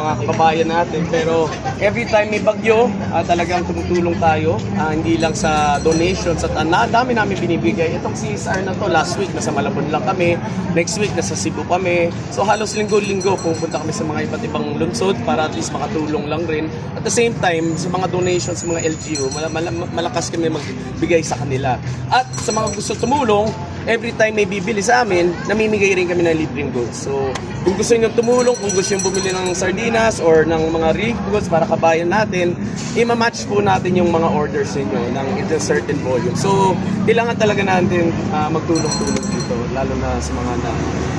mga kababayan natin. Pero every time may bagyo, talagang tumutulong tayo. Hindi lang sa donations at dami namin binibigay. Itong CSR na to, last week nasa Malabon lang kami, next week nasa Cebu kami. So halos linggo-linggo pupunta kami sa mga iba't ibang lungsod para at least makatulong lang rin. At the same time, sa mga donations sa mga LGU, malakas kami magbigay sa kanila. At sa mga gusto tumulong, every time may bibili sa amin, namimigay rin kami ng libreng goods. So, kung gusto nyo tumulong, kung gusto nyo bumili ng sardinas or ng mga relief goods para kabayan natin, i-match po natin yung mga orders ninyo ng in a certain volume. So, kailangan talaga natin magtulong-tulong dito, lalo na sa mga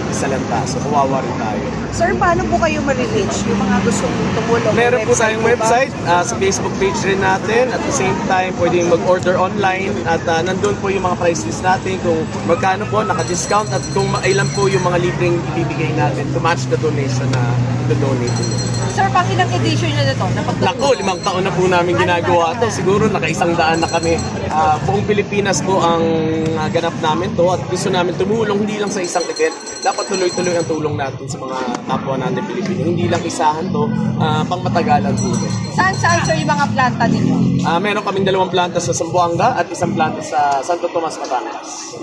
isalanta. So, kawawa rin tayo. Sir, paano po kayo ma-reach yung mga gustong tumulong? Meron po tayong website, sa Facebook page rin natin. At the same time, pwedeng mag-order online at nandun po yung mga price list natin kung magkano po, naka-discount at kung ilan po yung mga libreng ibibigay natin to match the donation na donate nyo. Sir, pang ilang edition nyo na ito? Naku, 5 taon na po namin ginagawa to. Siguro naka-100 na kami. Buong Pilipinas po ang ganap namin to at gusto namin tumulong hindi lang sa isang event. Dapat tuloy-tuloy ang tulong natin sa mga kapwa natin Pilipino. Hindi lang isahan to, pang matagalan po. Saan sir yung mga planta ninyo? Meron kaming 2 planta sa Zamboanga at 1 planta sa Santo Tomas, Batangas.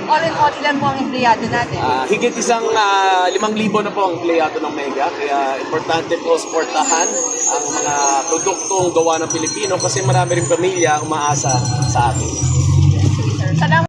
All in all, ilan mo ang empleyado natin? Higit 5,000 na po ang empleyado ng Mega. Kaya importante po suportahan ang mga produktong gawa ng Pilipino kasi marami rin pamilya umaasa sa atin. Salamat.